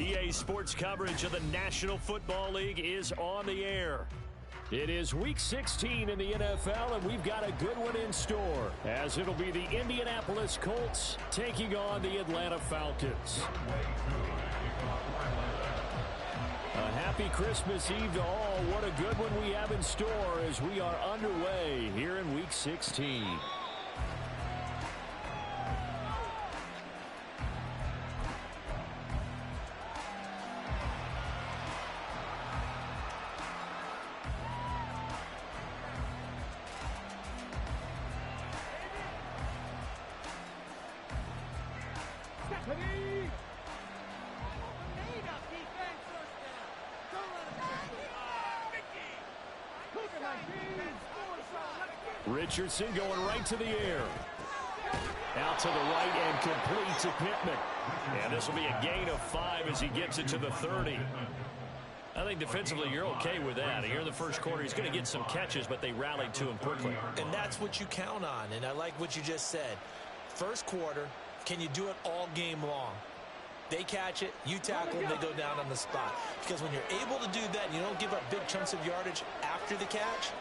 EA Sports coverage of the National Football League is on the air. It is Week 16 in the NFL, and we've got a good one in store, as it'll be the Indianapolis Colts taking on the Atlanta Falcons. A happy Christmas Eve to all. What a good one we have in store as we are underway here in Week 16. Richardson going right to the air. Out to the right and complete to Pittman. And this will be a gain of 5 as he gets it to the 30. I think defensively you're okay with that. Here in the first quarter, he's going to get some catches, but they rallied to him quickly. And that's what you count on, and I like what you just said. First quarter, can you do it all game long? They catch it, you tackle, and they go down on the spot. Because when you're able to do that and you don't give up big chunks of yardage after the catch,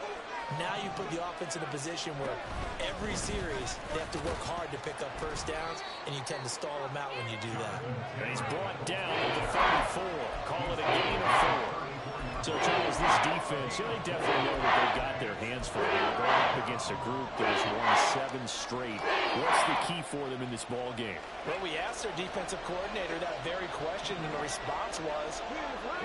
now you put the offense in a position where every series they have to work hard to pick up first downs, and you tend to stall them out when you do that. And he's brought down at the 34. Call it a gain of 4. So, Charles, this defense, they definitely know that they've got their hands full. They're going up against a group that has won 7 straight. What's the key for them in this ball game? Well, we asked their defensive coordinator that very question, and the response was,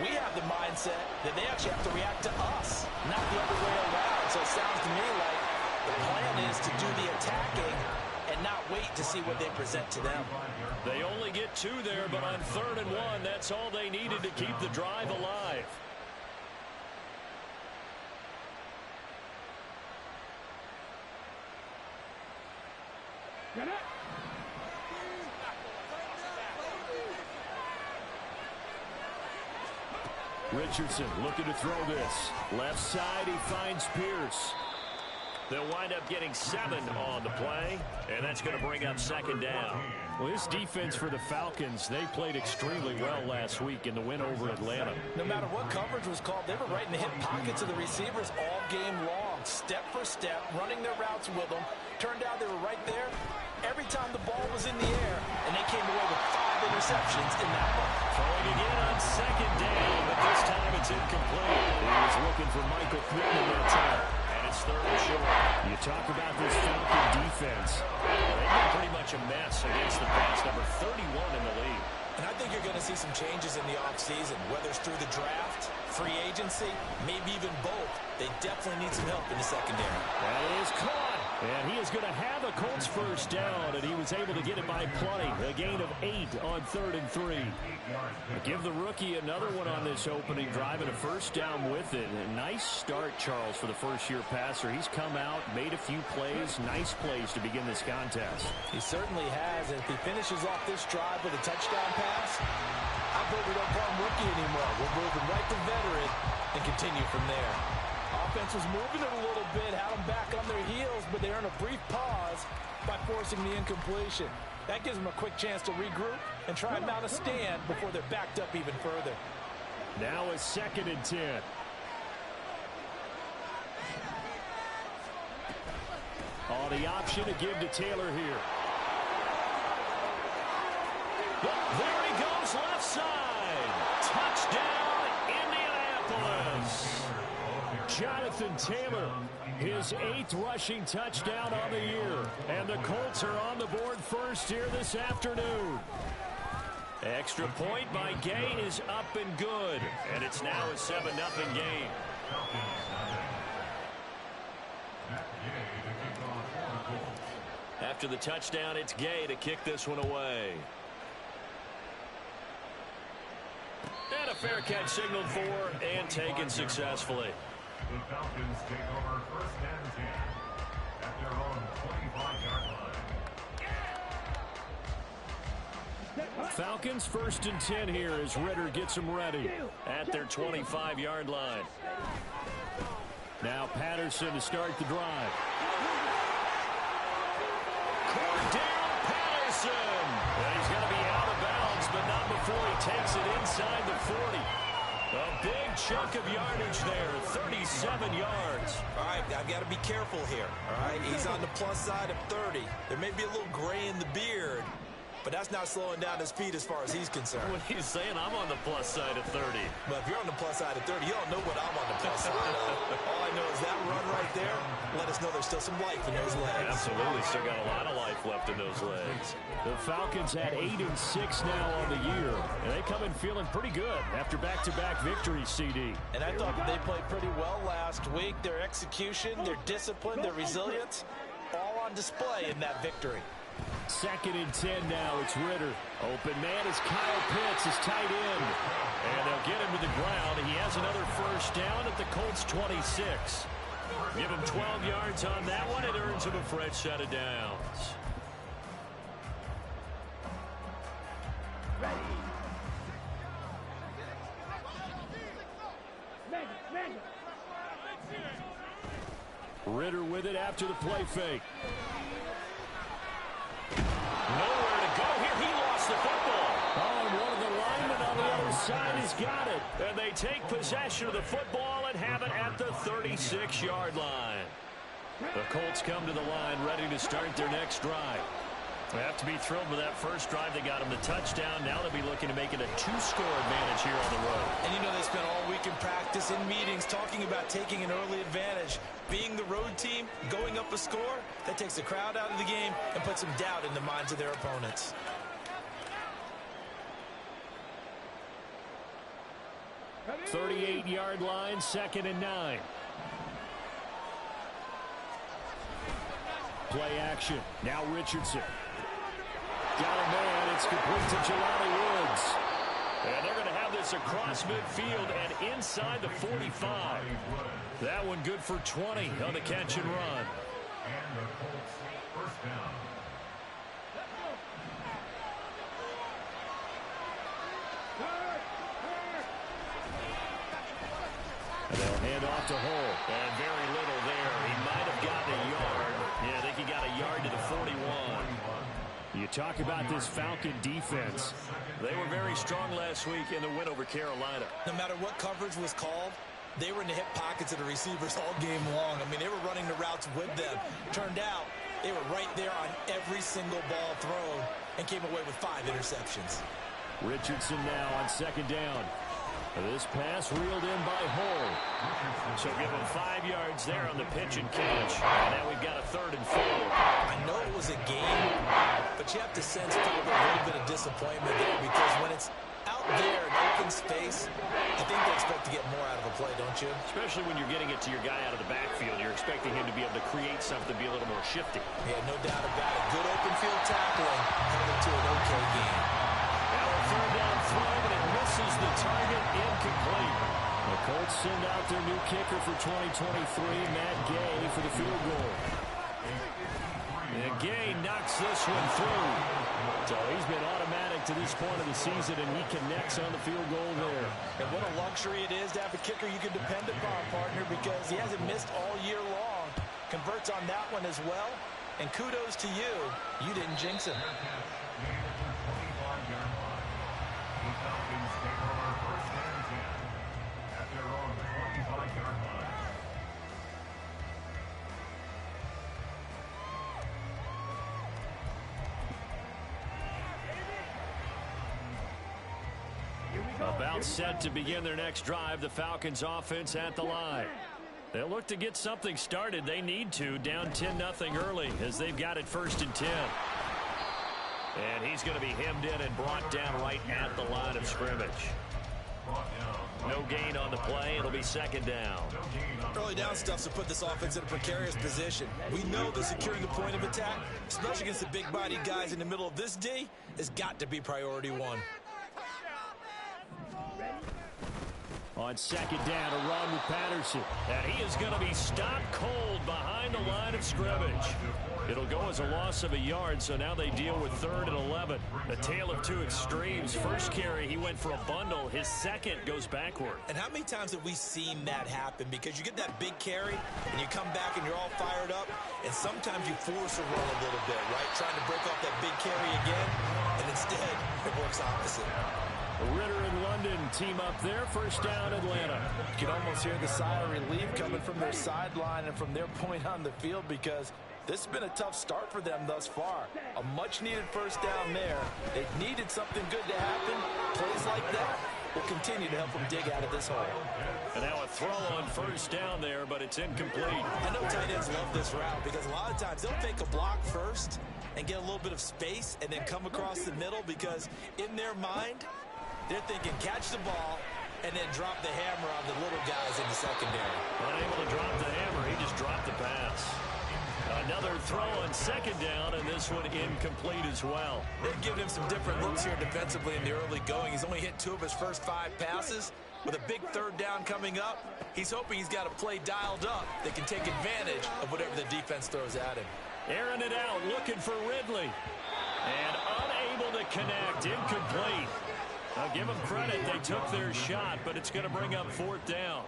we have the mindset that they actually have to react to us, not the other way around. So it sounds to me like the plan is to do the attacking and not wait to see what they present to them. They only get 2 there, but on 3rd and 1, that's all they needed to keep the drive alive. Richardson looking to throw this. Left side, he finds Pierce. They'll wind up getting 7 on the play, and that's going to bring up 2nd down. Well, this defense for the Falcons, they played extremely well last week in the win over Atlanta. No matter what coverage was called, they were right in the hip pockets of the receivers all game long, step for step, running their routes with them. Turned out they were right there every time the ball was in the air, and they came away with 5 interceptions in that one. Throwing again on 2nd down, but this time it's incomplete. He was looking for Michael Pittman that time. And it's 3rd and short. You talk about this Falcon defense. They've been pretty much a mess against the pass, number 31 in the league. And I think you're going to see some changes in the offseason, whether it's through the draft, free agency, maybe even both. They definitely need some help in the secondary. That is caught. And he is going to have a Colts first down, and he was able to get it by plenty. A gain of 8 on 3rd and 3. Give the rookie another one on this opening drive and a first down with it. A nice start, Charles, for the first-year passer. He's come out, made a few plays, nice plays to begin this contest. He certainly has, and if he finishes off this drive with a touchdown pass, I hope we don't call him rookie anymore. We'll move him right to veteran and continue from there. Offense was moving it a little bit, had them back on their heels, but they earned a brief pause by forcing the incompletion. That gives them a quick chance to regroup and try and mount a stand before they're backed up even further. Now a 2nd and 10. Oh, the option to give to Taylor here. There he goes, left side. Touchdown, Indianapolis. Jonathan Taylor, his 8th rushing touchdown on the year. And the Colts are on the board first here this afternoon. Extra point by Gay is up and good. And it's now a 7-0 game. After the touchdown, it's Gay to kick this one away. And a fair catch signaled for and taken successfully. The Falcons take over 1st and 10 at their own 25-yard line. Falcons 1st and 10 here as Ritter gets them ready at their 25-yard line. Now Patterson to start the drive. Caught down Patterson. And he's going to be out of bounds, but not before before he takes it inside the 40. A big chunk of yardage there, 37 yards. All right, I've got to be careful here. All right, he's on the plus side of 30. There may be a little gray in the beard, but that's not slowing down his speed as far as he's concerned. What he's saying, I'm on the plus side of 30. But if you're on the plus side of 30, you don't know what I'm on the plus side of. All I know is that run right there let us know there's still some life in those legs. Absolutely, still got a lot of life left in those legs. The Falcons had 8-6 now on the year, and they come in feeling pretty good after back-to-back victories, CD. And I thought they played pretty well last week. Their execution, their discipline, their resilience, all on display in that victory. 2nd and 10 now. It's Ritter. Open man is Kyle Pitts, his tight end. And they'll get him to the ground. He has another first down at the Colts 26. Give him 12 yards on that one. It earns him a fresh set of downs. Ritter with it after the play fake. Nowhere to go here. He lost the football. Oh, and one of the linemen on the other side has got it. And they take possession of the football and have it at the 36-yard line. The Colts come to the line ready to start their next drive. They have to be thrilled with that first drive. They got him the touchdown. Now they'll be looking to make it a 2-score advantage here on the road. And you know they spent all week in practice, in meetings, talking about taking an early advantage. Being the road team, going up a score, that takes the crowd out of the game and puts some doubt in the minds of their opponents. Ready? 38-yard line, 2nd and 9. Play action. Now Richardson. Got a man. It's complete to Jelani Woods. And they're going to have this across midfield and inside the 45. That one good for 20 on the catch and run. And the Colts first down. And they'll hand off to Hull. And very little there. He might have gotten a yard. Yeah, I think he got a yard to the 41. You talk about this Falcon defense. They were very strong last week in the win over Carolina. No matter what coverage was called, they were in the hip pockets of the receivers all game long. I mean, they were running the routes with them. Turned out, they were right there on every single ball thrown and came away with 5 interceptions. Richardson now on 2nd down. This pass reeled in by Hull. So give him 5 yards there on the pitch and catch. And now we've got a 3rd and 4. I know it was a game, but you have to sense probably a little bit of disappointment there because when it's out there in open space, I think they expect to get more out of a play, don't you? Especially when you're getting it to your guy out of the backfield. You're expecting him to be able to create something, be a little more shifty. Yeah, no doubt about it. Good open field tackling headed into an okay game. Now a 3rd down throw, but it misses the target, incomplete. The Colts send out their new kicker for 2023, Matt Gay, for the field goal. And Gay knocks this one through. So he's been automatic to this point of the season, and he connects on the field goal there. And what a luxury it is to have a kicker you can depend upon, partner, because he hasn't missed all year long. Converts on that one as well. And kudos to you. You didn't jinx him. About set to begin their next drive, the Falcons offense at the line. They'll look to get something started. They need to, down 10-0 early as they've got it 1st and 10. And he's going to be hemmed in and brought down right at the line of scrimmage. No gain on the play. It'll be 2nd down. Early down stuff to put this offense in a precarious position. We know that securing the point of attack, especially against the big-bodied guys in the middle of this D, has got to be priority 1. On 2nd down, a run with Patterson. And he is going to be stopped cold behind the line of scrimmage. It'll go as a loss of a yard, so now they deal with 3rd and 11. A tale of two extremes. First carry, he went for a bundle. His second goes backward. And how many times have we seen that happen? Because you get that big carry, and you come back and you're all fired up, and sometimes you force a run a little bit, right? Trying to break off that big carry again, and instead, it works opposite. Ritter and London team up there. First down, Atlanta. You can almost hear the sigh of relief coming from their sideline and from their point on the field, because this has been a tough start for them thus far. A much-needed first down there. They needed something good to happen. Plays like that will continue to help them dig out of this hole. And now a throw on first down there, but it's incomplete. I know tight ends love this route because a lot of times they'll take a block first and get a little bit of space and then come across the middle, because in their mind, they're thinking catch the ball and then drop the hammer on the little guys in the secondary. Unable to drop the hammer, he just dropped the pass. Another throw on second down, and this one incomplete as well. They've given him some different looks here defensively in the early going. He's only hit 2 of his first 5 passes. With a big third down coming up, he's hoping he's got a play dialed up that can take advantage of whatever the defense throws at him. Airing it out, looking for Ridley. And unable to connect, incomplete. I'll give them credit, they took their shot, but it's going to bring up 4th down.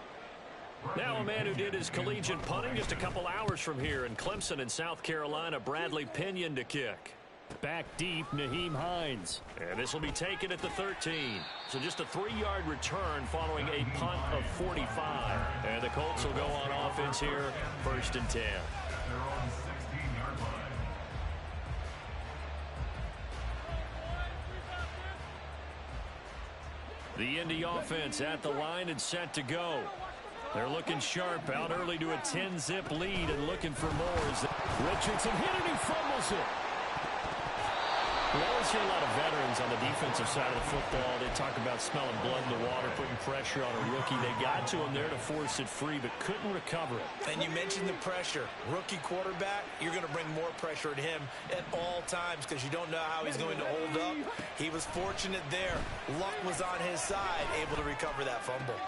Now a man who did his collegiate punting just a couple hours from here in Clemson in South Carolina, Bradley Pinion to kick. Back deep, Nyheim Hines. And this will be taken at the 13. So just a 3-yard return following a punt of 45. And the Colts will go on offense here, 1st and 10. They're on 16-yard line. The Indy offense at the line and set to go. They're looking sharp, out early to a 10-zip lead and looking for more. Richardson hit it, he fumbles it. We always hear a lot of veterans on the defensive side of the football. They talk about smelling blood in the water, putting pressure on a rookie. They got to him there to force it free, but couldn't recover it. And you mentioned the pressure. Rookie quarterback, you're going to bring more pressure at him at all times because you don't know how he's going to hold up. He was fortunate there. Luck was on his side, able to recover that fumble.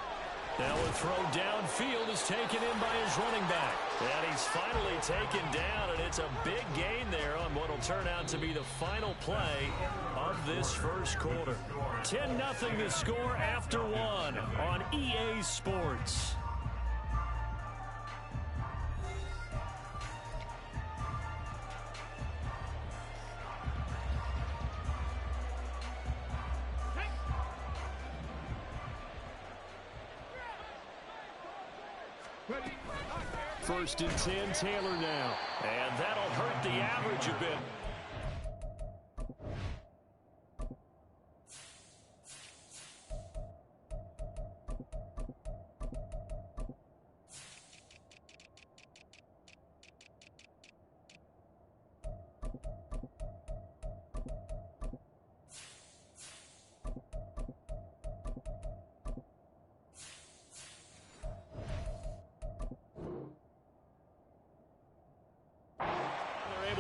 Now a throw downfield is taken in by his running back. And he's finally taken down, and it's a big gain there on what will turn out to be the final play of this first quarter. 10-0 the score after 1 on EA Sports. First and 10, Taylor now. And that'll hurt the average a bit.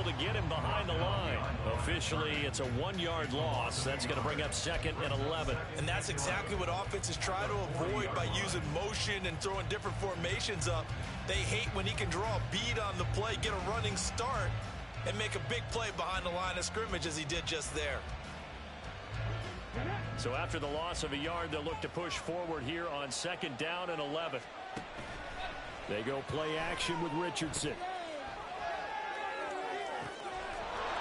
To get him behind the line. Officially, it's a 1-yard loss. That's going to bring up 2nd and 11. And that's exactly what offenses try to avoid by using motion and throwing different formations up. They hate when he can draw a bead on the play, get a running start, and make a big play behind the line of scrimmage as he did just there. So after the loss of a yard, they'll look to push forward here on 2nd down and 11. They go play action with Richardson.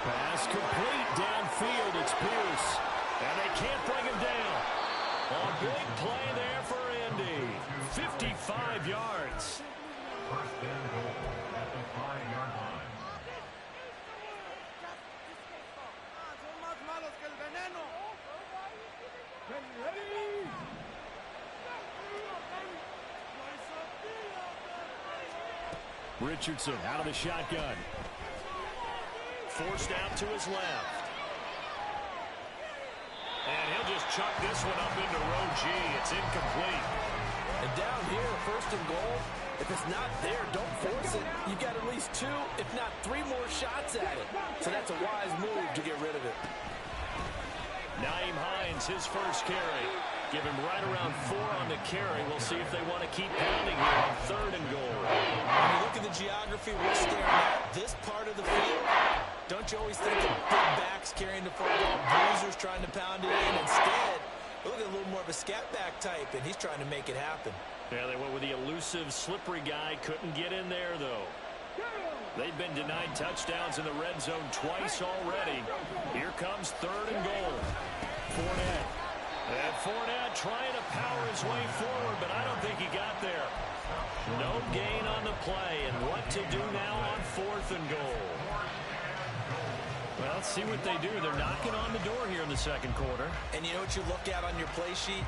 Pass complete downfield. It's Pierce. And they can't bring him down. A big play there for Indy. 55 yards. First and goal at the 5-yard line. Richardson out of the shotgun. Forced out to his left. And he'll just chuck this one up into row G. It's incomplete. And down here, 1st and goal, if it's not there, don't force it. You've got at least 2, if not 3 more shots at it. So that's a wise move to get rid of it. Nyheim Hines, his first carry. Give him right around 4 on the carry. We'll see if they want to keep pounding here on 3rd and goal. When you look at the geography we're staring at, this part of the field, don't you always think of big backs carrying the football, bruisers trying to pound it in? Instead, look at a little more of a scat back type, and he's trying to make it happen. Yeah, they went with the elusive, slippery guy. Couldn't get in there, though. They've been denied touchdowns in the red zone twice already. Here comes 3rd and goal. Fournette. And Fournette trying to power his way forward, but I don't think he got there. No gain on the play, and what to do now on 4th and goal. Well, let's see what they do. They're knocking on the door here in the second quarter. And you know what you look at on your play sheet?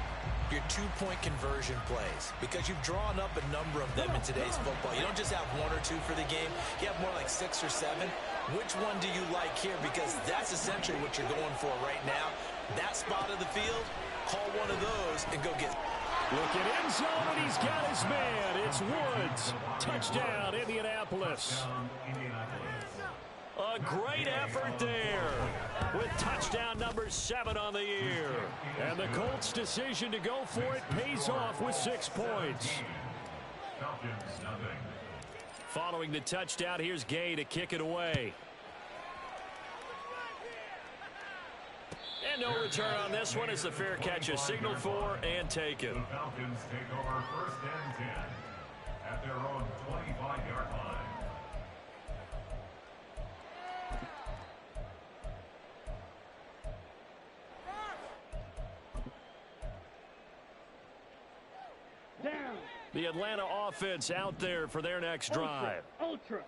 Your 2-point conversion plays, because you've drawn up a number of them in today's football. You don't just have 1 or 2 for the game. You have more like 6 or 7. Which one do you like here? Because that's essentially what you're going for right now. That spot of the field, call one of those and go get it. Look at end zone, and he's got his man. It's Woods. Touchdown, Indianapolis. A great effort there with touchdown number 7 on the year. And the Colts' decision to go for it pays off with 6 points. Following the touchdown, here's Gay to kick it away. And no return on this one as the fair catch is signaled for and taken. The Falcons take over 1st and 10 at their own 25-yard line. The Atlanta offense out there for their next drive.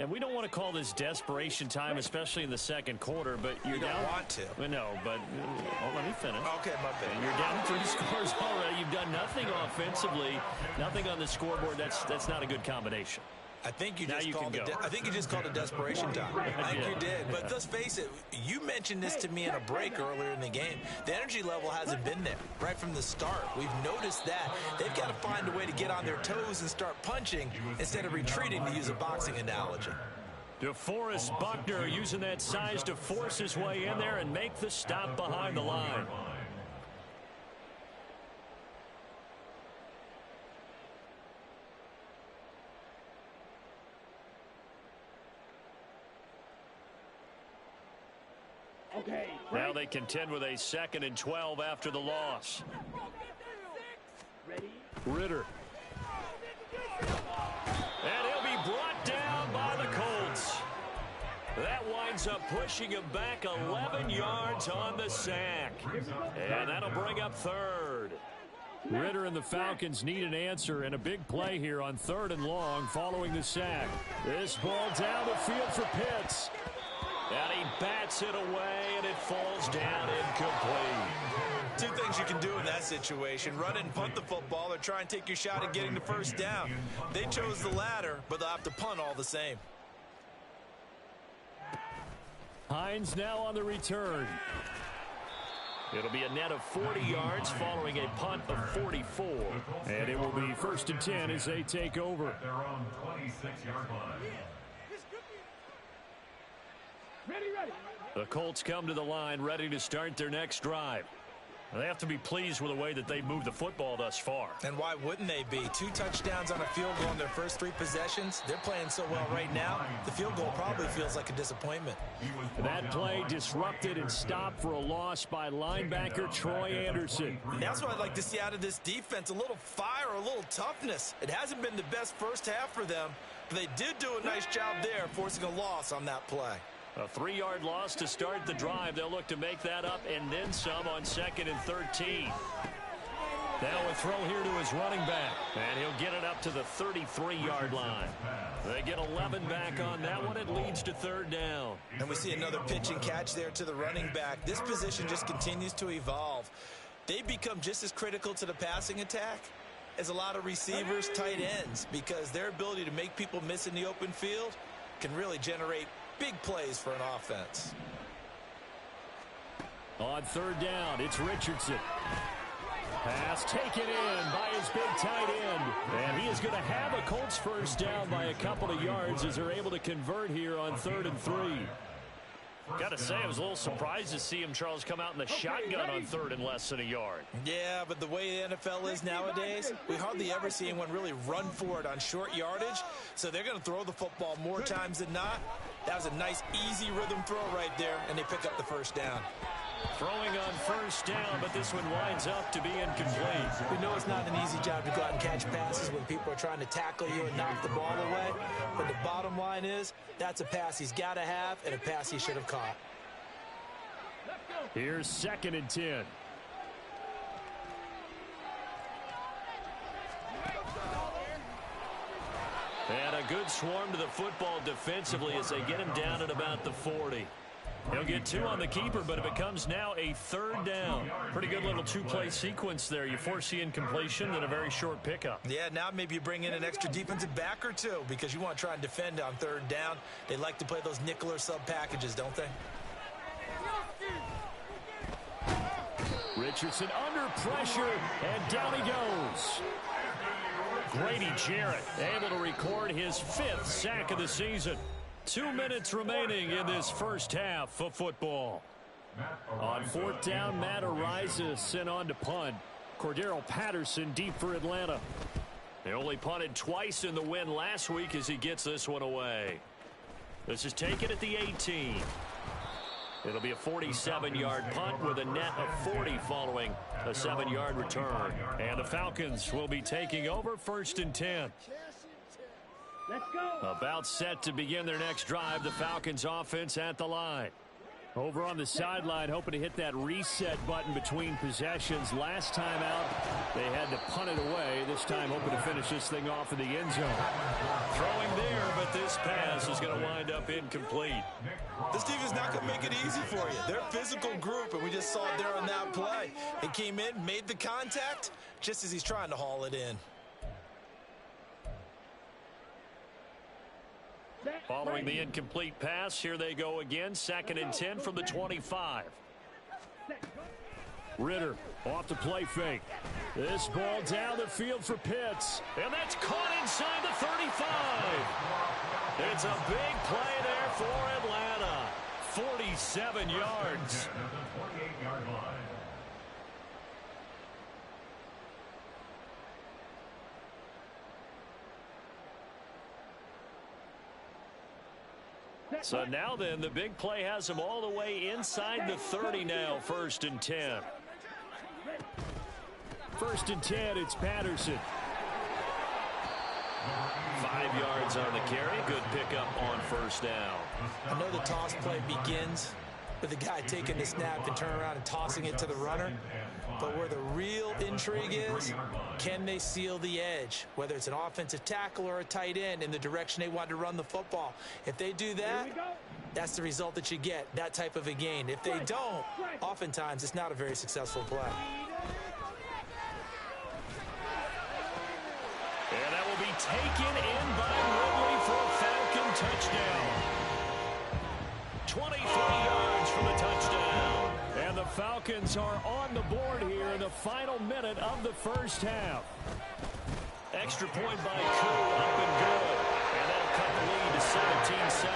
And we don't want to call this desperation time, especially in the second quarter, but you're down. You don't want to. No, but let me finish. Okay, my bad. And you're down 3 scores already. You've done nothing offensively, nothing on the scoreboard. That's not a good combination. I think you just called a desperation time. I think you did. But let's face it, you mentioned this to me in a break earlier in the game. The energy level hasn't been there right from the start. We've noticed that. They've got to find a way to get on their toes and start punching instead of retreating, to use a boxing analogy. DeForest Buckner using that size to force his way in there and make the stop behind the line. Now they contend with a 2nd and 12 after the loss. Ritter. And he'll be brought down by the Colts. That winds up pushing him back 11 yards on the sack. And that'll bring up 3rd. Ritter and the Falcons need an answer, and a big play here on 3rd and long following the sack. This ball down the field for Pitts. And he bats it away, and it falls down incomplete. 2 things you can do in that situation: run and punt the football, or try and take your shot at getting the first down. They chose the latter, but they'll have to punt all the same. Hines now on the return. It'll be a net of 40 yards following a punt of 44. And it will be 1st and 10 as they take over. At their own 26-yard line. The Colts come to the line ready to start their next drive. They have to be pleased with the way that they've moved the football thus far. And why wouldn't they be? 2 touchdowns on a field goal in their first 3 possessions. They're playing so well right now, the field goal probably feels like a disappointment. That play disrupted and stopped for a loss by linebacker Troy Anderson. And that's what I'd like to see out of this defense: a little fire, a little toughness. It hasn't been the best first half for them, but they did do a nice job there, forcing a loss on that play. A 3-yard loss to start the drive. They'll look to make that up and then some on 2nd and 13. Now a throw here to his running back, and he'll get it up to the 33-yard line. They get 11 back on that one. It leads to 3rd down. And we see another pitch and catch there to the running back. This position just continues to evolve. They become just as critical to the passing attack as a lot of receivers, tight ends, because their ability to make people miss in the open field can really generate big plays for an offense. On 3rd down, it's Richardson. Pass taken in by his big tight end. And he is going to have a Colts first down by a couple of yards as they're able to convert here on 3rd and 3. Got to say, I was a little surprised to see him, Charles, come out in the shotgun on 3rd and less than a yard. Yeah, but the way the NFL is nowadays, we hardly ever see anyone really run for it on short yardage. So they're going to throw the football more times than not. That was a nice, easy rhythm throw right there, and they pick up the first down. Throwing on 1st down, but this one winds up to be incomplete. We know it's not an easy job to go out and catch passes when people are trying to tackle you and knock the ball away. But the bottom line is, that's a pass he's got to have and a pass he should have caught. Here's 2nd and 10. A good swarm to the football defensively as they get him down at about the 40. He'll get 2 on the keeper, but it becomes now a 3rd down. Pretty good little 2-play sequence there. You force the incompletion and a very short pickup. Yeah, now maybe you bring in an extra defensive back or 2 because you want to try and defend on 3rd down. They like to play those nickel or sub packages, don't they? Richardson under pressure, and down he goes. Grady Jarrett able to record his 5th sack of the season. 2 minutes remaining in this first half of football. On 4th down, Matt Ariza sent on to punt. Cordero Patterson deep for Atlanta. They only punted twice in the win last week as he gets this one away. This is taken at the 18. It'll be a 47-yard punt with a net of 40 following a 7-yard return. And the Falcons will be taking over 1st and 10. Let's go. About set to begin their next drive, the Falcons offense at the line. Over on the sideline, hoping to hit that reset button between possessions. Last time out, they had to punt it away. This time, hoping to finish this thing off in the end zone. Throwing there, but this pass is going to wind up incomplete. This team is not going to make it easy for you. They're a physical group, and we just saw it there on that play. He came in, made the contact, just as he's trying to haul it in. Following the incomplete pass, here they go again. 2nd and 10 from the 25. Ritter off the play fake. This ball down the field for Pitts. And that's caught inside the 35. It's a big play there for Atlanta. 47 yards. So now then, the big play has them all the way inside the 30 now, 1st and 10. 1st and 10, it's Patterson. 5 yards on the carry. Good pickup on 1st down. I know the toss play begins with the guy taking the snap and turning around and tossing it to the runner. But where the real intrigue is, can they seal the edge, whether it's an offensive tackle or a tight end, in the direction they want to run the football? If they do that, that's the result that you get, that type of a gain. If they don't, oftentimes it's not a very successful play. And that will be taken in by Ridley for a Falcon touchdown. 23 yards from the touchdown. And the Falcons are on the board here in the final minute of the 1st half. Extra point by Koo, up and good. And that'll cut the lead to 17-7.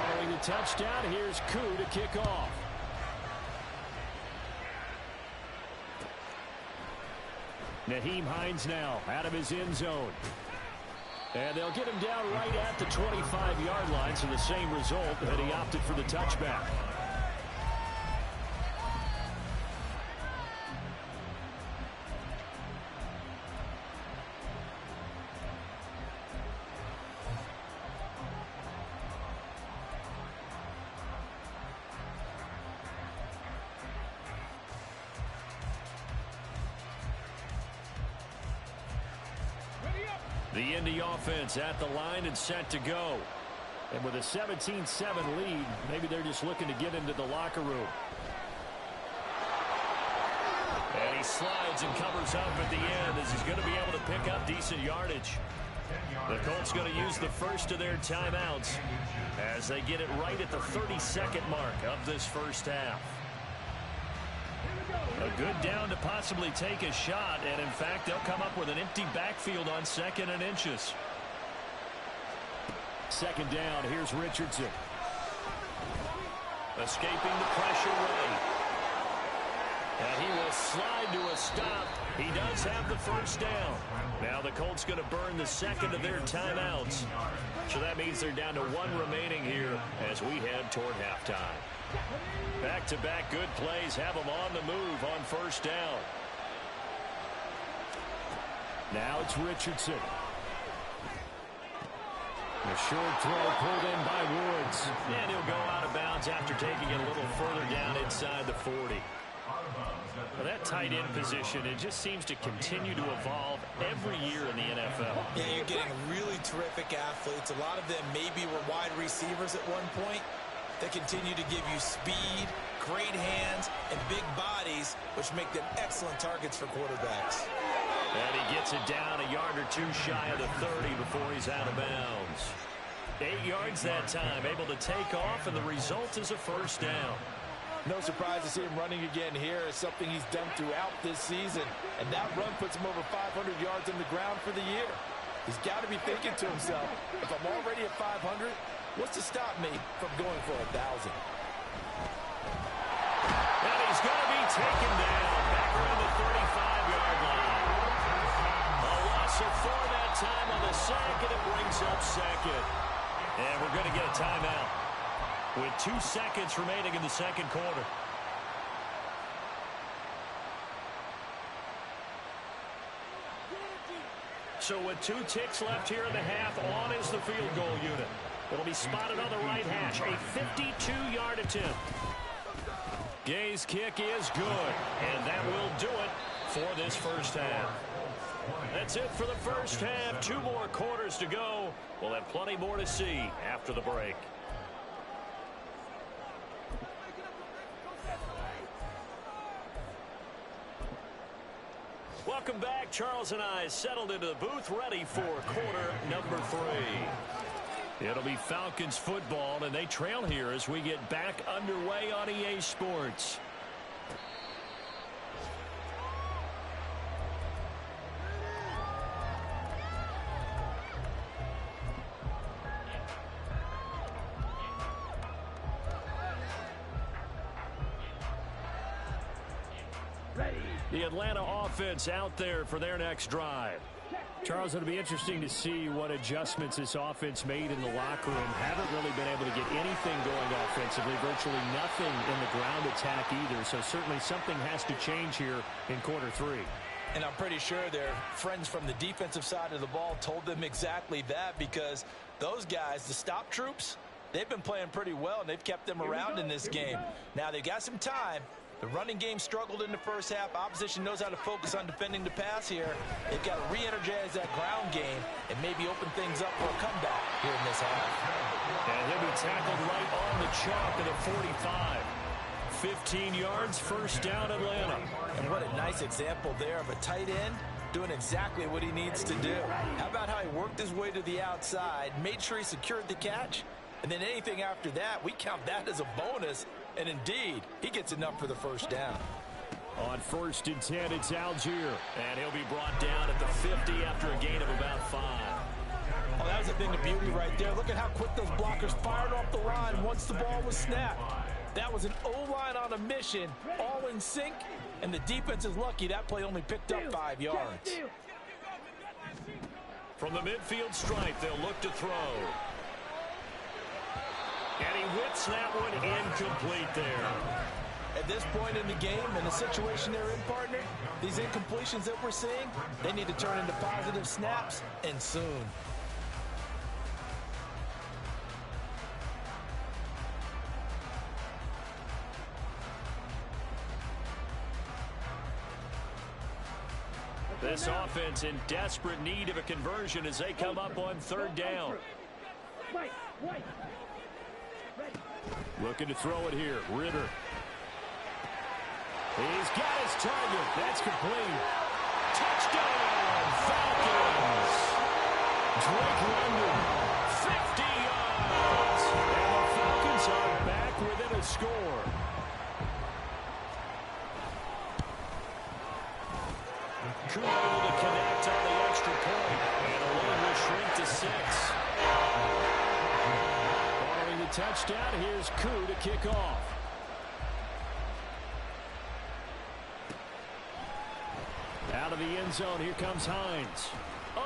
Following the touchdown, here's Koo to kick off. Nyheim Hines now out of his end zone. And they'll get him down right at the 25-yard line, so the same result, but he opted for the touchback. The Indy offense at the line and set to go. And with a 17-7 lead, maybe they're just looking to get into the locker room. And he slides and covers up at the end as he's going to be able to pick up decent yardage. The Colts going to use the first of their timeouts as they get it right at the 32nd mark of this first half. A good down to possibly take a shot, and in fact, they'll come up with an empty backfield on 2nd and inches. 2nd down, here's Richardson. Escaping the pressure right. And he will slide to a stop. He does have the 1st down. Now the Colts going to burn the 2nd of their timeouts. So that means they're down to 1 remaining here as we head toward halftime. Back-to-back good plays have them on the move on 1st down. Now it's Richardson. A short throw pulled in by Woods. And he'll go out of bounds after taking it a little further down inside the 40. Well, that tight end position, it just seems to continue to evolve every year in the NFL. Yeah, you're getting really terrific athletes. A lot of them maybe were wide receivers at one point. They continue to give you speed, great hands, and big bodies, which make them excellent targets for quarterbacks. And he gets it down a yard or two shy of the 30 before he's out of bounds. 8 yards that time, able to take off, and the result is a first down. No surprise to see him running again here. It's something he's done throughout this season. And that run puts him over 500 yards on the ground for the year. He's got to be thinking to himself, if I'm already at 500, what's to stop me from going for 1,000? And he's going to be taken down back around the 35-yard line. A loss of 4 that time on the sack, and it brings up second. And we're going to get a timeout with 2 seconds remaining in the second quarter. So with 2 ticks left here in the half, on is the field goal unit. It'll be spotted on the right hash, a 52-yard attempt. Gay's kick is good, and that will do it for this first half. That's it for the first half. 2 more quarters to go. We'll have plenty more to see after the break. Welcome back. Charles and I settled into the booth, ready for quarter number 3. It'll be Falcons football, and they trail here as we get back underway on EA Sports. The Atlanta offense out there for their next drive. Charles, it'll be interesting to see what adjustments this offense made in the locker room. Haven't really been able to get anything going offensively, virtually nothing in the ground attack either. So certainly something has to change here in quarter 3. And I'm pretty sure their friends from the defensive side of the ball told them exactly that, because those guys, the stop troops, they've been playing pretty well, and they've kept them around in this game. Now they've got some time. The running game struggled in the first half. Opposition knows how to focus on defending the pass here. They've got to re-energize that ground game and maybe open things up for a comeback here in this half. And he'll be tackled right on the chalk at the 45. 15 yards, first down Atlanta. And what a nice example there of a tight end doing exactly what he needs to do. How about how he worked his way to the outside, made sure he secured the catch, and then anything after that, we count that as a bonus. And indeed, he gets enough for the first down. On 1st and 10, it's Algier. And he'll be brought down at the 50 after a gain of about 5. Oh, that was a thing of beauty right there. Look at how quick those blockers fired off the line once the ball was snapped. That was an O-line on a mission, all in sync, and the defense is lucky that play only picked up 5 yards. From the midfield stripe, they'll look to throw. And he whips that one incomplete there. At this point in the game, in the situation they're in, partner, these incompletions that we're seeing, they need to turn into positive snaps, and soon. This offense in desperate need of a conversion as they come up on 3rd down. Looking to throw it here. Ritter. He's got his target. That's complete. Touchdown, Falcons. Drake London, 50 yards. And the Falcons are back within a score. Koo able to connect on the extra point. And a lead will shrink to 6. Touchdown. Here's Koo to kick off. Out of the end zone, here comes Hines.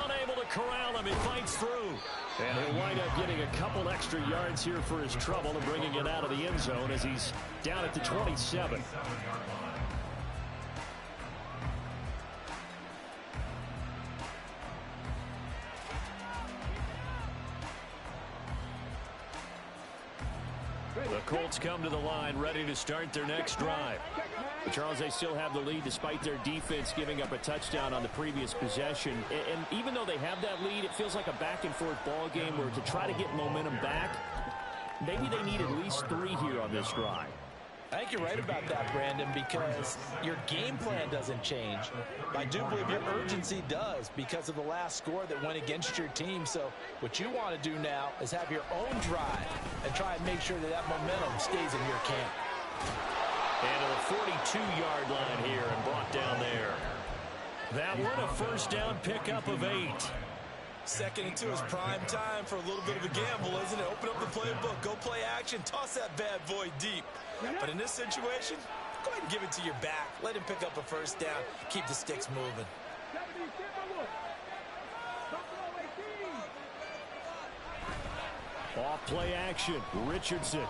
Unable to corral him, he fights through. And he'll wind up getting a couple extra yards here for his trouble and bringing it out of the end zone as he's down at the 27. The Colts come to the line, ready to start their next drive. Charles, they still have the lead despite their defense giving up a touchdown on the previous possession. And even though they have that lead, it feels like a back-and-forth ball game where to try to get momentum back, maybe they need at least 3 here on this drive. I think you're right about that, Brandon, because your game plan doesn't change. I do believe your urgency does because of the last score that went against your team. So what you want to do now is have your own drive and try and make sure that that momentum stays in your camp. And to the 42-yard line here and brought down there. That one a first down pickup of 8. 2nd and 2 is prime time for a little bit of a gamble, isn't it? Open up the playbook, go play action, toss that bad boy deep. But in this situation, go ahead and give it to your back. Let him pick up a first down. Keep the sticks moving. Off play action. Richardson.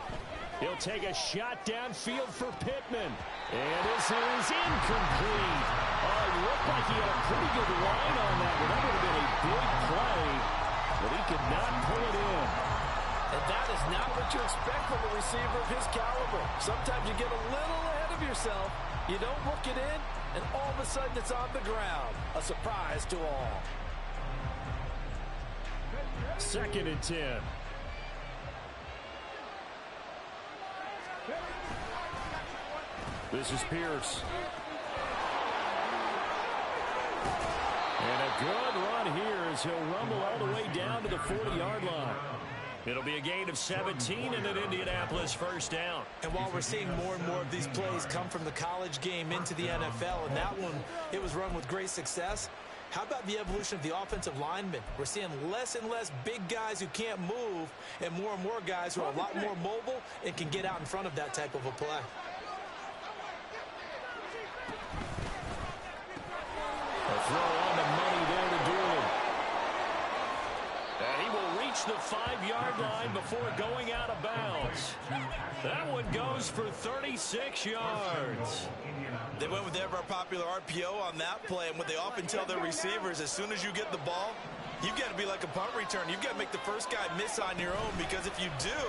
He'll take a shot downfield for Pittman. And this is incomplete. Oh, it looked like he had a pretty good line on that one. That would have been a big play, but he could not pull it in. And that is not what you expect from a receiver of his caliber. Sometimes you get a little ahead of yourself. You don't look it in, and all of a sudden it's on the ground. A surprise to all. 2nd and 10. This is Pierce. And a good run here as he'll rumble all the way down to the 40-yard line. It'll be a gain of 17 and an Indianapolis first down. And while we're seeing more and more of these plays come from the college game into the NFL, and that one, it was run with great success, how about the evolution of the offensive linemen? We're seeing less and less big guys who can't move and more guys who are a lot more mobile and can get out in front of that type of a play. A throw on the money there to Doolin. And he will reach the 5-yard line before going out of bounds. That one goes for 36 yards. They went with their popular RPO on that play, and what they often tell their receivers, as soon as you get the ball, you've got to be like a punt return. You've got to make the first guy miss on your own, because if you do,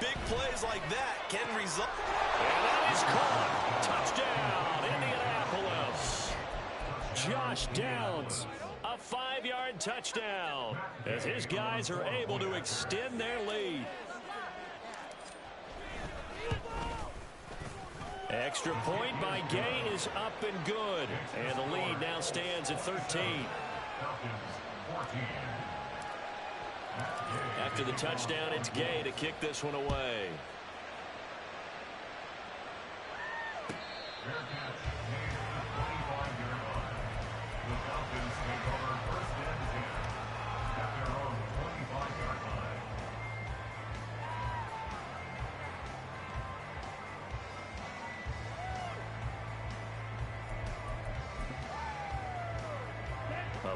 big plays like that can result. And that is caught. Touchdown, Indianapolis. Josh Downs, a 5-yard touchdown, as his guys are able to extend their lead. Extra point by Gay is up and good. And the lead now stands at 13. After the touchdown, it's Gay to kick this one away.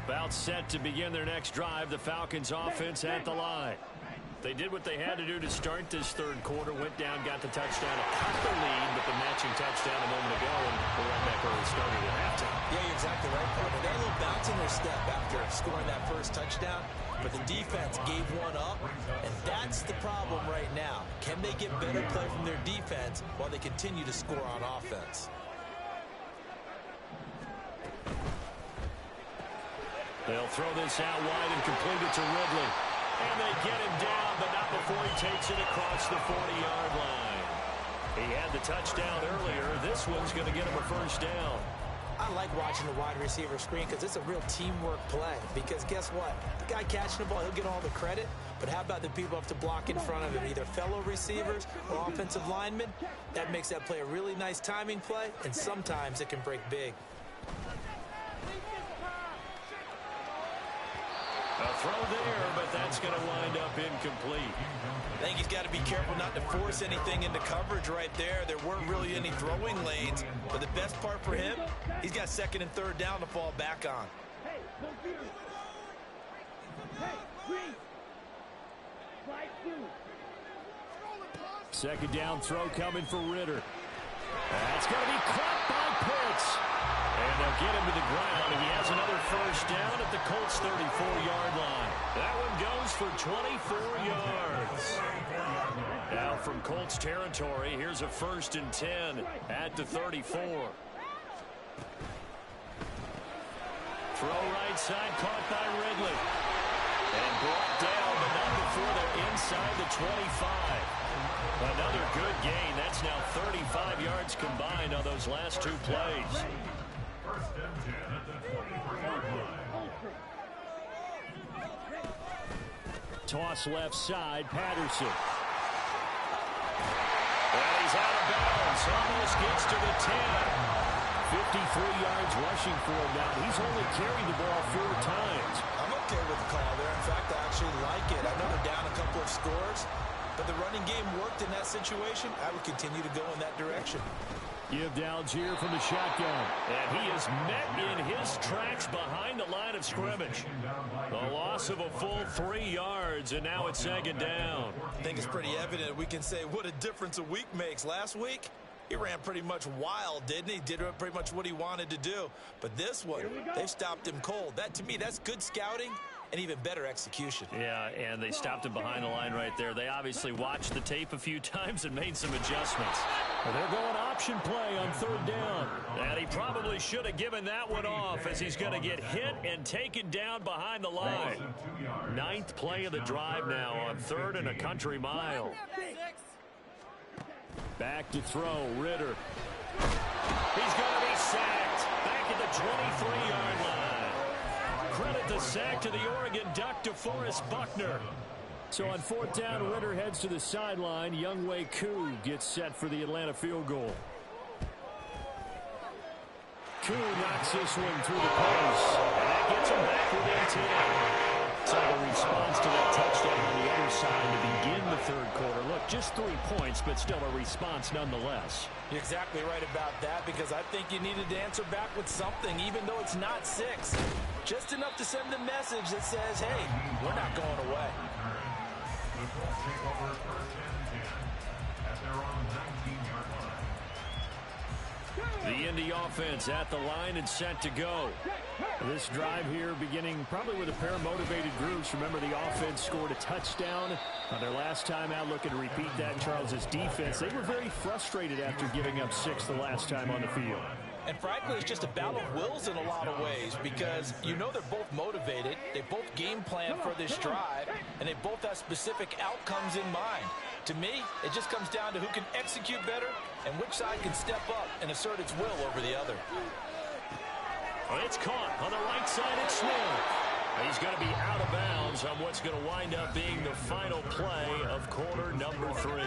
About set to begin their next drive, the Falcons offense at the line. They did what they had to do to start this third quarter, went down, got the touchdown, cut the lead, but the matching touchdown a moment ago, and we're right back where we started at halftime. Yeah, you're exactly right, partner. They're a little bounce in their step after scoring that first touchdown, but the defense gave one up, and that's the problem right now. Can they get better play from their defense while they continue to score on offense? They'll throw this out wide and complete it to Ridley. And they get him down, but not before he takes it across the 40-yard line. He had the touchdown earlier. This one's going to get him a first down. I like watching the wide receiver screen because it's a real teamwork play. Because guess what? The guy catching the ball, he'll get all the credit. But how about the people who have to block in front of him, either fellow receivers or offensive linemen? That makes that play a really nice timing play, and sometimes it can break big. A throw there, but that's going to wind up incomplete. I think he's got to be careful not to force anything into coverage right there. There weren't really any throwing lanes, but the best part for him, he's got 2nd and 3rd down to fall back on. Second down throw coming for Ritter. That's going to be caught by Pitts. And they'll get him to the ground, and he has another first down at the Colts' 34-yard line. That one goes for 24 yards. Now from Colts territory, here's a 1st and 10 at the 34. Throw right side, caught by Ridley. And brought down, but not before they're inside the 25. Another good gain. That's now 35 yards combined on those last 2 plays. 1st and 10 at the 23-yard line. Toss left side, Patterson. And he's out of bounds. Almost gets to the 10. 53 yards rushing for him now. He's only carried the ball 4 times. I'm okay with the call there. In fact, I actually like it. I know they're down a couple of scores, but the running game worked in that situation. I would continue to go in that direction. Give to Algier from the shotgun. And he is met in his tracks behind the line of scrimmage. A loss of a full 3 yards, and now it's 2nd down. I think it's pretty evident. We can say what a difference a week makes. Last week, he ran pretty much wild, didn't he? Did pretty much what he wanted to do. But this one, they stopped him cold. That, to me, that's good scouting and even better execution. Yeah, and they stopped him behind the line right there. They obviously watched the tape a few times and made some adjustments. Well, they're going option play on 3rd down. And he probably should have given that one off as he's going to get hit and taken down behind the line. 9th play of the drive now on 3rd and a country mile. Back to throw, Ritter. He's going to be sacked back at the 23-yard line. Credit the sack to the Oregon Duck, DeForest Buckner. So on 4th down, Ritter heads to the sideline. Younghoe Koo gets set for the Atlanta field goal. Koo knocks this one through the post. And that gets him back within 10. So a response to that touchdown on the other side to begin the 3rd quarter. Look, just 3 points, but still a response nonetheless. You're exactly right about that, because I think you needed to answer back with something, even though it's not 6. Just enough to send the message that says, hey, we're not going away. The Colts take over 1st and 10 at their own 19-yard line. The Indy offense at the line and set to go. This drive here beginning probably with a pair of motivated groups. Remember, the offense scored a touchdown on their last time out. Looking to repeat that. Charles's defense, they were very frustrated after giving up 6 the last time on the field. And frankly, it's just a battle of wills in a lot of ways, because you know they're both motivated, they both game plan for this drive, and they both have specific outcomes in mind. To me, it just comes down to who can execute better and which side can step up and assert its will over the other. It's caught on the right side. It's Smith. He's going to be out of bounds on what's going to wind up being the final play of quarter number 3.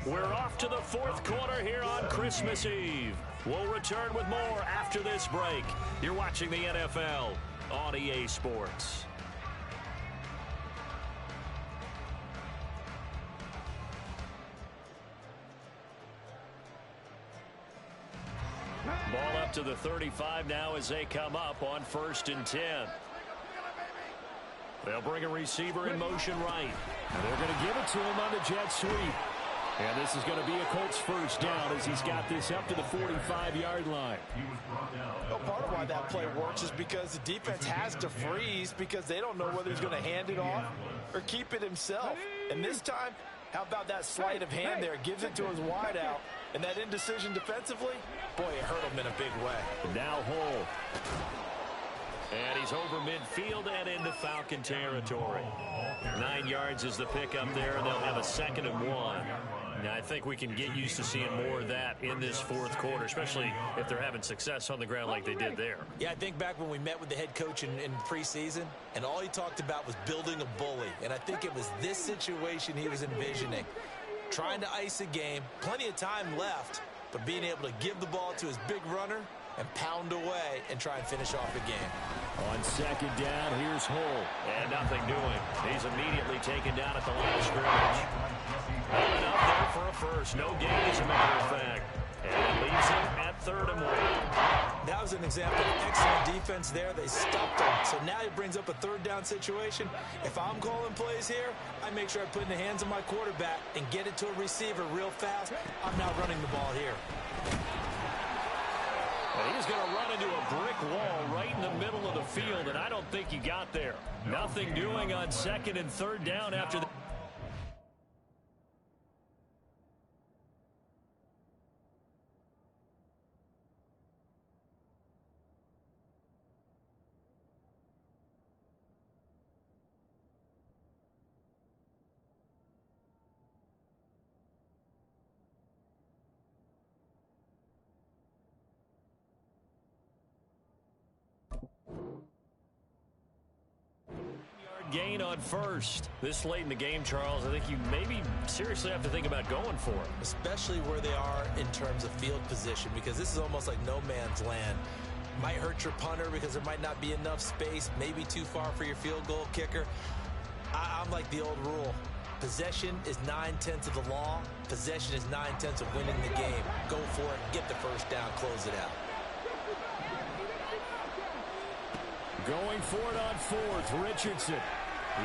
We're off to the 4th quarter here on Christmas Eve. We'll return with more after this break. You're watching the NFL on EA Sports. Ball up to the 35 now as they come up on 1st and 10. They'll bring a receiver in motion right. And they're going to give it to him on the jet sweep. And this is going to be a Colts 1st down as he's got this up to the 45-yard line. Well, part of why that play works is because the defense has to freeze, because they don't know whether he's going to hand it off or keep it himself. And this time, how about that sleight of hand there? Gives it to his wideout. And that indecision defensively, boy, it hurt him in a big way. Now Hole. And he's over midfield and into Falcon territory. 9 yards is the pickup there, and they'll have a 2nd and 1. Now, I think we can get used to seeing more of that in this 4th quarter, especially if they're having success on the ground like they did there. Yeah, I think back when we met with the head coach in preseason, and all he talked about was building a bully. And I think it was this situation he was envisioning. Trying to ice a game, plenty of time left, but being able to give the ball to his big runner and pound away and try and finish off the game. On 2nd down, here's Hole. And nothing doing. He's immediately taken down at the line of scrimmage. Holding up there for a first. No gain, as a matter of fact. And it leaves him at 3rd and 1. That was an example of excellent defense there. They stopped him. So now he brings up a 3rd down situation. If I'm calling plays here, I make sure I put it in the hands of my quarterback and get it to a receiver real fast. I'm not running the ball here. And he's going to run into a brick wall right in the middle of the field, and I don't think he got there. Nothing doing on 2nd and 3rd down after the... gain on 1st. This late in the game, Charles, I think you maybe seriously have to think about going for it. Especially where they are in terms of field position, because this is almost like no man's land. Might hurt your punter because there might not be enough space, maybe too far for your field goal kicker. I'm like the old rule. Possession is 9/10 of the law. Possession is 9/10 of winning the game. Go for it, get the first down, close it out. Going for it on 4th, Richardson.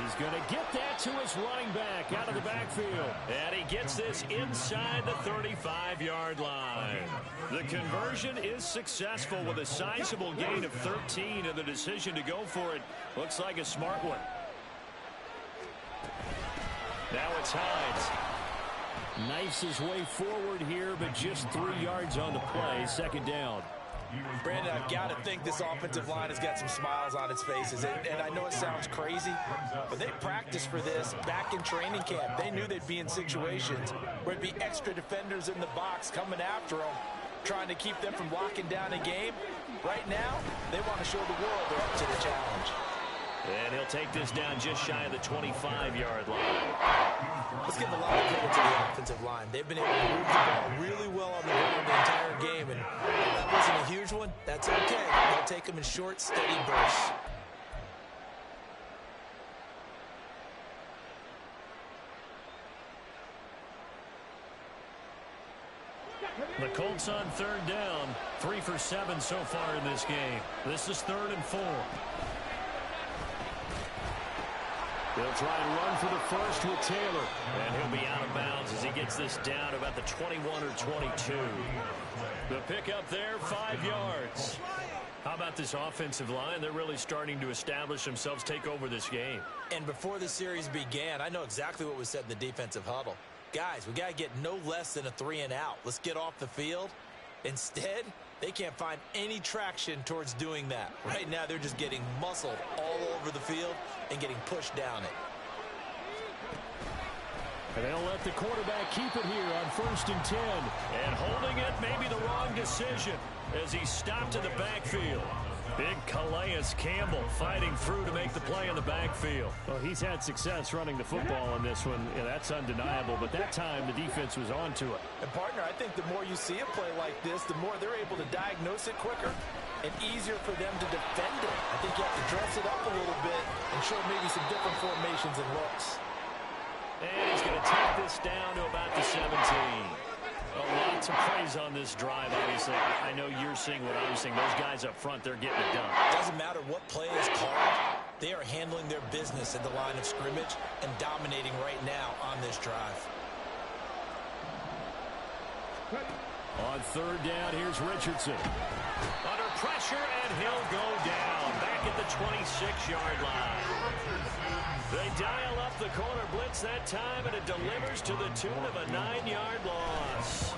He's going to get that to his running back out of the backfield. And he gets this inside the 35-yard line. The conversion is successful with a sizable gain of 13, and the decision to go for it looks like a smart one. Now it's Hines. Knifes his way forward here, but just 3 yards on the play. 2nd down. Brandon, I've got to think this offensive line has got some smiles on its faces. And I know it sounds crazy, but they practiced for this back in training camp. They knew they'd be in situations where it'd be extra defenders in the box coming after them, trying to keep them from locking down a game. Right now, they want to show the world they're up to the challenge. And he'll take this down just shy of the 25-yard line. Let's give a lot of credit to the offensive line. They've been able to move the ball really well on the ground the entire game. And if that wasn't a huge one, that's okay. They'll take them in short, steady bursts. The Colts on 3rd down. 3 for 7 so far in this game. This is 3rd and 4. He'll try and run for the first with Taylor. And he'll be out of bounds as he gets this down about the 21 or 22. The pickup there, 5 yards. How about this offensive line? They're really starting to establish themselves, take over this game. And before the series began, I know exactly what was said in the defensive huddle. Guys, we got to get no less than a 3-and-out. Let's get off the field. Instead, they can't find any traction towards doing that. Right now, they're just getting muscled all over the field and getting pushed down it. And they'll let the quarterback keep it here on 1st and 10. And holding it may be the wrong decision as he stopped in the backfield. Big Calais Campbell fighting through to make the play in the backfield. Well, he's had success running the football in this one. Yeah, that's undeniable. But that time, the defense was onto it. And, partner, I think the more you see a play like this, the more they're able to diagnose it quicker and easier for them to defend it. I think you have to dress it up a little bit and show maybe some different formations and looks. And he's going to take this down to about the 17. Lots of praise on this drive, obviously. I know you're seeing what I'm seeing. Those guys up front, they're getting it done. Doesn't matter what play is called. They are handling their business at the line of scrimmage and dominating right now on this drive. On 3rd down, here's Richardson. Under pressure, and he'll go down. Back at the 26-yard line. They dial up the corner blitz that time, and it delivers to the tune of a 9-yard loss.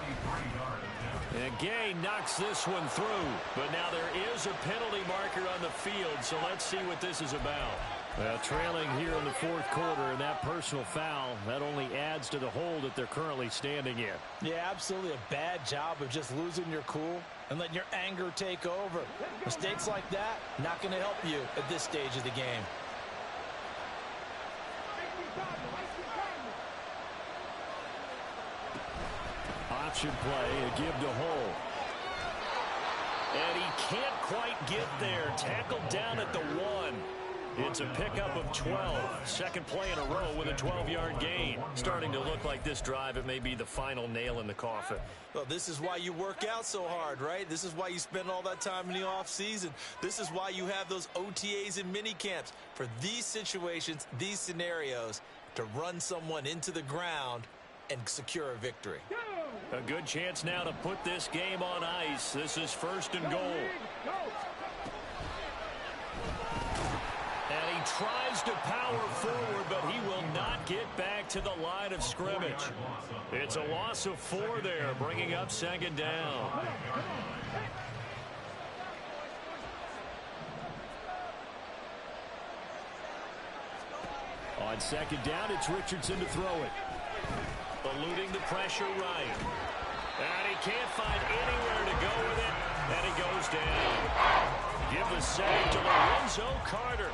And Gay knocks this one through, but now there is a penalty marker on the field, so let's see what this is about. Well, trailing here in the 4th quarter, and that personal foul, that only adds to the hole that they're currently standing in. Yeah, absolutely a bad job of just losing your cool and letting your anger take over. Mistakes like that, not going to help you at this stage of the game. Option play, a give to Hull. And he can't quite get there. Tackled down at the 1. It's a pickup of 12. Second play in a row with a 12-yard gain. Starting to look like this drive, it may be the final nail in the coffin. Well, this is why you work out so hard, right? This is why you spend all that time in the offseason. This is why you have those OTAs and mini camps. For these situations, these scenarios, to run someone into the ground and secure a victory. A good chance now to put this game on ice. This is 1st and goal. And he tries to power forward, but he will not get back to the line of scrimmage. It's a loss of 4 there, bringing up 2nd down. On 2nd down, it's Richardson to throw it. Eluding the pressure right. And he can't find anywhere to go with it. And he goes down. Give the save to Lorenzo Carter.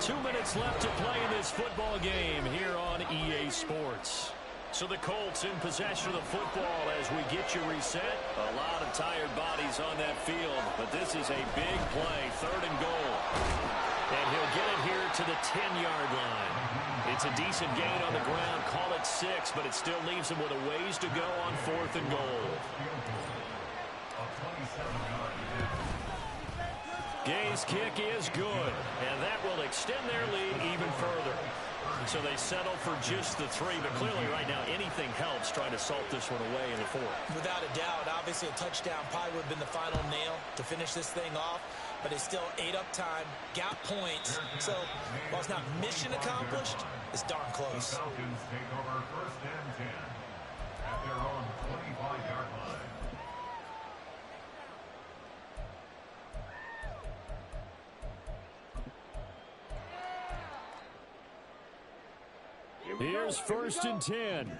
2 minutes left to play in this football game here on EA Sports. So the Colts in possession of the football as we get you reset. A lot of tired bodies on that field, but this is a big play, 3rd and goal. And he'll get it here to the 10-yard line. It's a decent gain on the ground. Call it 6, but it still leaves him with a ways to go on 4th and goal. Gay's kick is good, and that will extend their lead even further. So they settle for just the 3, but clearly right now anything helps trying to salt this one away in the 4th. Without a doubt, obviously a touchdown probably would have been the final nail to finish this thing off, but it's still ate up time, got points. So while it's not mission accomplished, it's darn close. Falcons take over 1st and 10 at their own 25-yard line. Here's 1st and 10.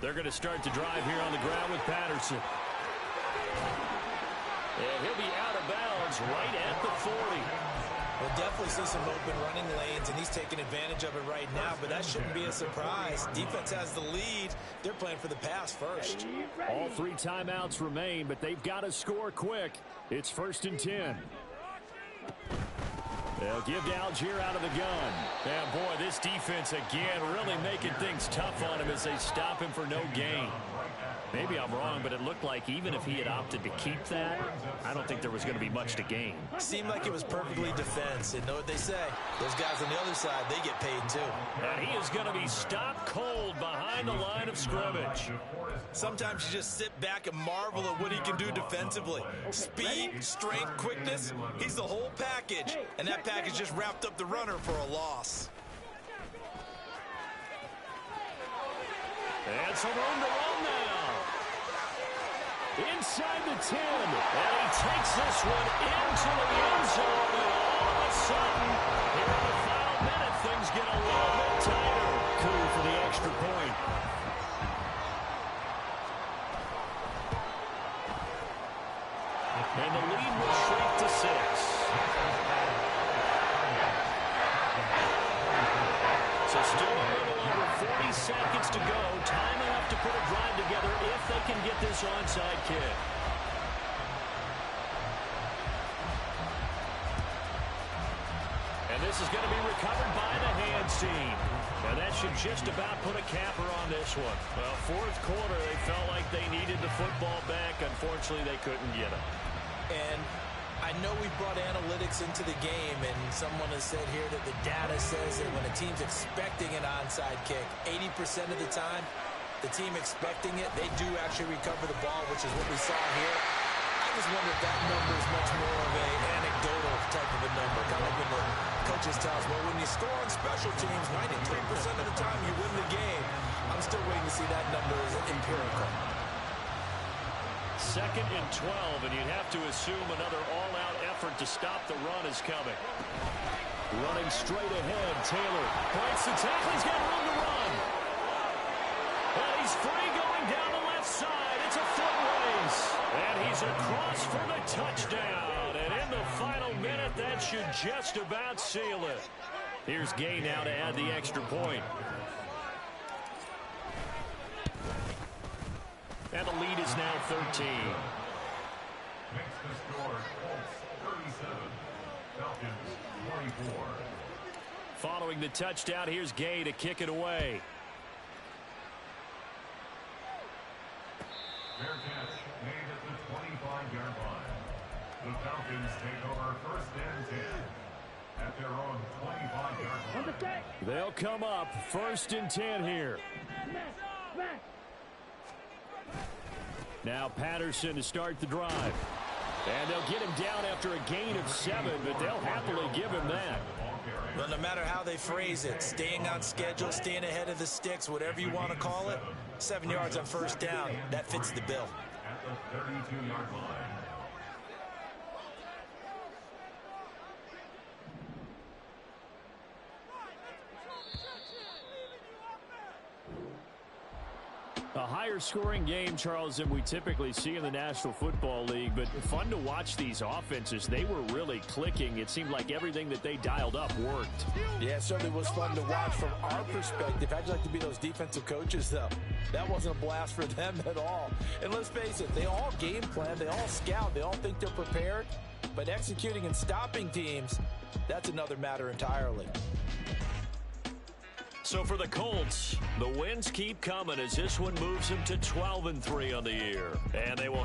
They're going to start the drive here on the ground with Patterson. And he'll be out of bounds right at the 40. We'll definitely see some open running lanes, and he's taking advantage of it right now, but that shouldn't be a surprise. Defense has the lead. They're playing for the pass first. All 3 timeouts remain, but they've got to score quick. It's 1st and 10. They'll give to Algier out of the gun. And boy, this defense again really making things tough on him as they stop him for no gain. Maybe I'm wrong, but it looked like even if he had opted to keep that, I don't think there was going to be much to gain. Seemed like it was perfectly defense. And know what they say? Those guys on the other side, they get paid too. And he is going to be stopped cold behind the line of scrimmage. Sometimes you just sit back and marvel at what he can do defensively. Speed, strength, quickness, he's the whole package. And that package just wrapped up the runner for a loss. And some room to run now. Inside the 10. And he takes this one into the end zone. And all of a sudden, here in the final minute, things get a little bit tighter. Coup for the extra point. And the lead will shrink to 6. So still a little over 40 seconds to go. Time enough to put a drive together if they can get this onside kick. And this is going to be recovered by the hands team. And that should just about put a capper on this one. Well, 4th quarter, they felt like they needed the football back. Unfortunately, they couldn't get it. And I know we brought analytics into the game, and someone has said here that the data says that when a team's expecting an onside kick, 80% of the time, the team expecting it, they do actually recover the ball, which is what we saw here. I just wonder if that number is much more of an anecdotal type of a number. Kind of like when the coaches tell us, well, when you score on special teams, 93% of the time you win the game. I'm still waiting to see that number as empirical. 2nd and 12, and you'd have to assume another all-out effort to stop the run is coming. Running straight ahead, Taylor breaks the tackle. He's got room to run. And he's free going down the left side. It's a foot race. And he's across for the touchdown. And in the final minute, that should just about seal it. Here's Gay now to add the extra point. And the lead is now 13. Makes the score Colts 37, Falcons 24. Following the touchdown, here's Gay to kick it away. Fair catch made at the Falcons take over 1st and 10 at their own 25-yard line. They'll come up 1st and 10 here. Now Patterson to start the drive. And they'll get him down after a gain of 7, but they'll happily give him that. Well, no matter how they phrase it, staying on schedule, staying ahead of the sticks, whatever you want to call it, 7 yards on 1st down, that fits the bill. At the 32-yard line. A higher scoring game, Charles, than we typically see in the National Football League, but fun to watch these offenses. They were really clicking. It seemed like everything that they dialed up worked. Yeah, it certainly was fun to watch from our perspective. How'd you like to be those defensive coaches, though? That wasn't a blast for them at all. And let's face it, they all game plan, they all scout, they all think they're prepared, but executing and stopping teams, that's another matter entirely. So for the Colts, the wins keep coming as this one moves them to 12-3 on the year. And they will